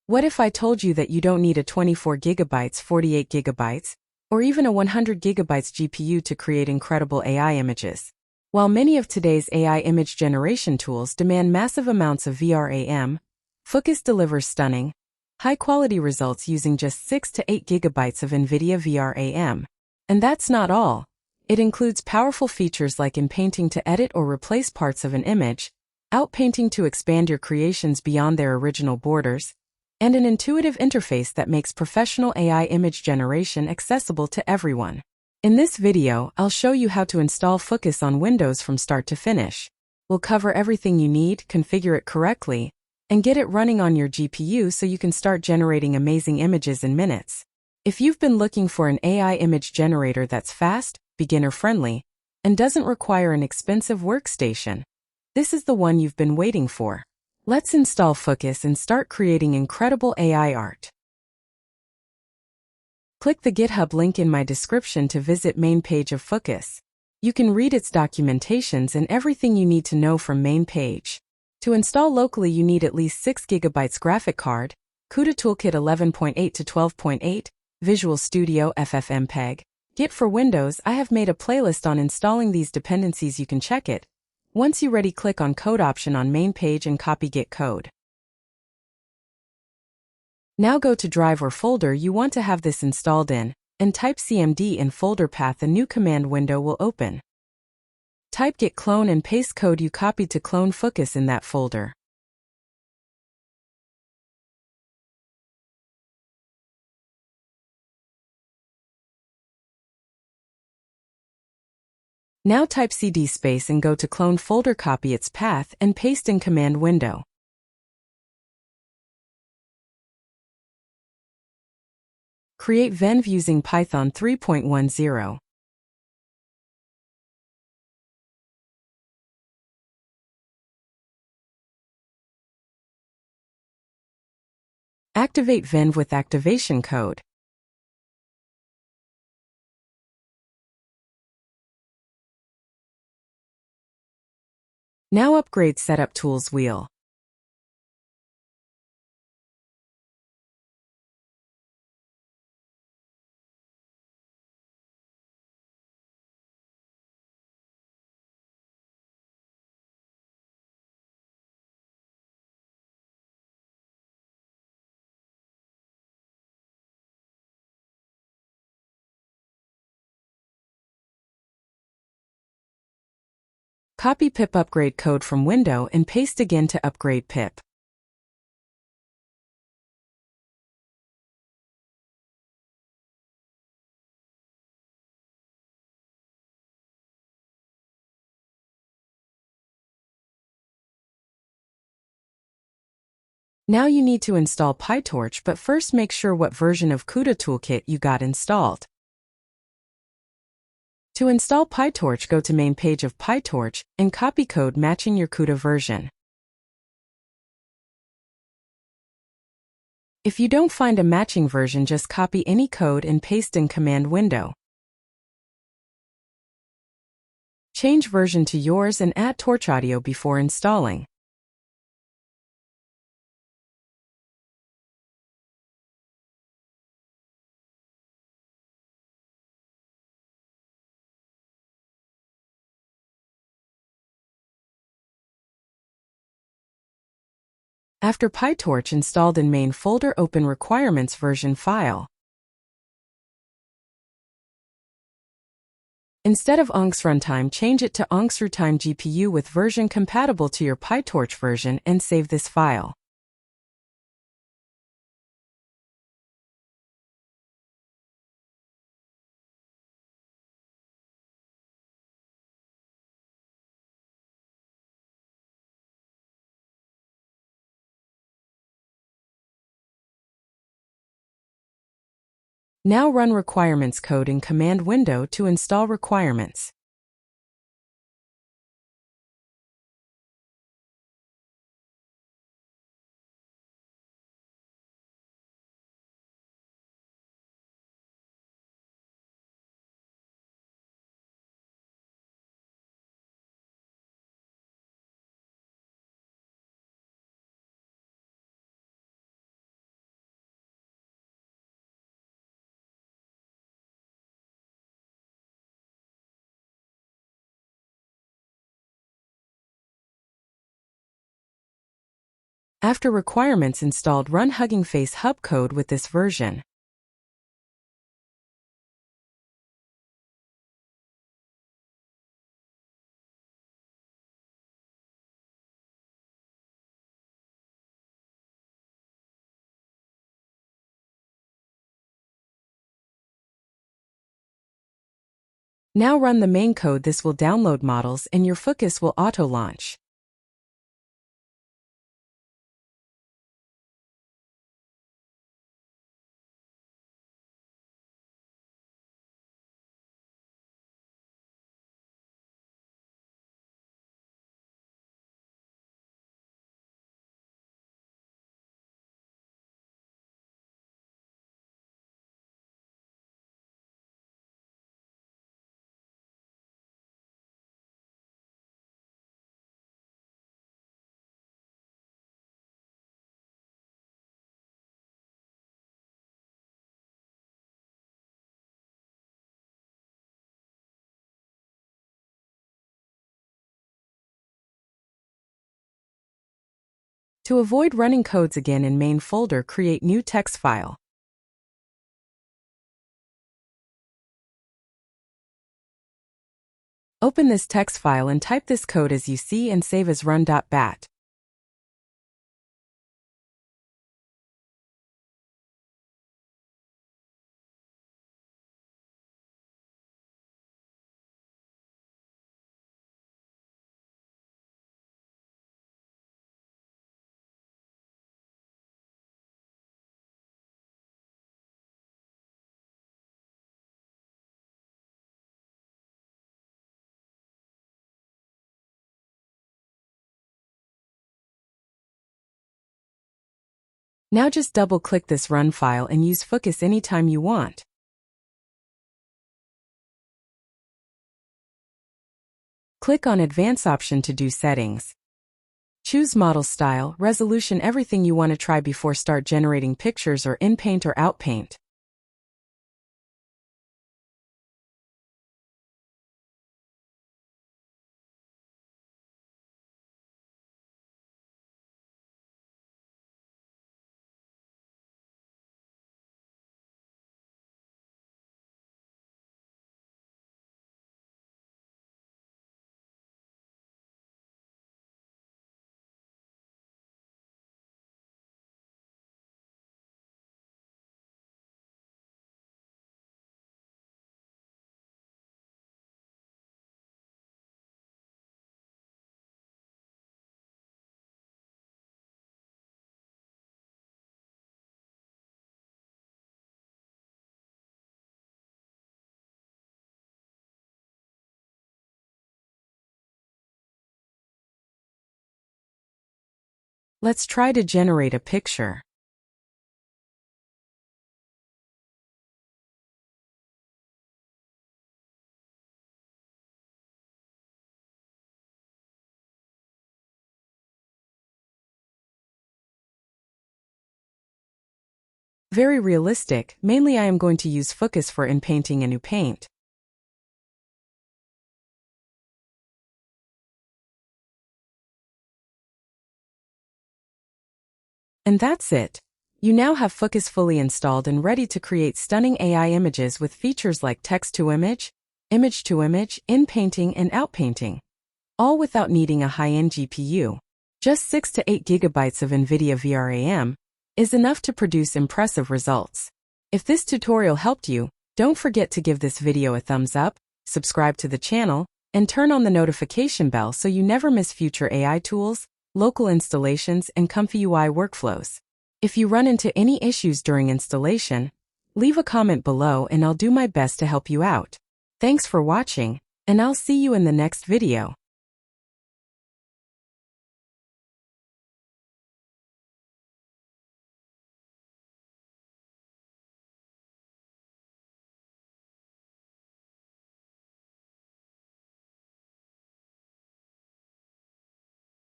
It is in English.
What if I told you that you don't need a 24 gigabytes, 48 gigabytes, or even a 100 gigabytes GPU to create incredible AI images? While many of today's AI image generation tools demand massive amounts of VRAM, Fooocus delivers stunning, high-quality results using just 6 to 8 gigabytes of NVIDIA VRAM. And that's not all. It includes powerful features like inpainting to edit or replace parts of an image, outpainting to expand your creations beyond their original borders, and an intuitive interface that makes professional AI image generation accessible to everyone. In this video, I'll show you how to install Fooocus on Windows from start to finish. We'll cover everything you need, configure it correctly, and get it running on your GPU so you can start generating amazing images in minutes. If you've been looking for an AI image generator that's fast, beginner-friendly, and doesn't require an expensive workstation, this is the one you've been waiting for. Let's install Fooocus and start creating incredible AI art. Click the GitHub link in my description to visit main page of Fooocus. You can read its documentations and everything you need to know from main page. To install locally, you need at least 6 GB graphic card, CUDA Toolkit 11.8 to 12.8, Visual Studio FFmpeg. Git for Windows. I have made a playlist on installing these dependencies. You can check it. Once you're ready, click on Code option on main page and copy Git code. Now go to drive or folder you want to have this installed in, and type cmd in folder path. A new command window will open. Type git clone and paste code you copied to clone Fooocus in that folder. Now type cd space and go to clone folder, copy its path, and paste in command window. Create venv using Python 3.10. Activate venv with activation code. Now upgrade Setup Tools wheel. Copy pip upgrade code from window and paste again to upgrade pip. Now you need to install PyTorch, but first make sure what version of CUDA Toolkit you got installed. To install PyTorch, go to main page of PyTorch and copy code matching your CUDA version. If you don't find a matching version, just copy any code and paste in command window. Change version to yours and add Torch audio before installing. After PyTorch installed in main folder, open requirements version file. Instead of ONGS runtime, change it to ONGS runtime GPU with version compatible to your PyTorch version and save this file. Now run requirements code in command window to install requirements. After requirements installed, run Hugging Face hub code with this version. Now run the main code. This will download models and your Fooocus will auto-launch. To avoid running codes again in main folder, create new text file. Open this text file and type this code as you see and save as run.bat. Now just double-click this run file and use Fooocus anytime you want. Click on Advanced option to do settings. Choose model style, resolution, everything you want to try before start generating pictures or Inpaint or Outpaint. Let's try to generate a picture. Very realistic. Mainly I am going to use Fooocus for Inpainting and Outpaint. And that's it. You now have Fooocus fully installed and ready to create stunning AI images with features like text-to-image, image-to-image, inpainting and outpainting. All without needing a high-end GPU. Just 6 to 8 gigabytes of NVIDIA VRAM is enough to produce impressive results. If this tutorial helped you, don't forget to give this video a thumbs up, subscribe to the channel, and turn on the notification bell so you never miss future AI tools, local installations, and comfy UI workflows. If you run into any issues during installation, leave a comment below and I'll do my best to help you out. Thanks for watching, and I'll see you in the next video.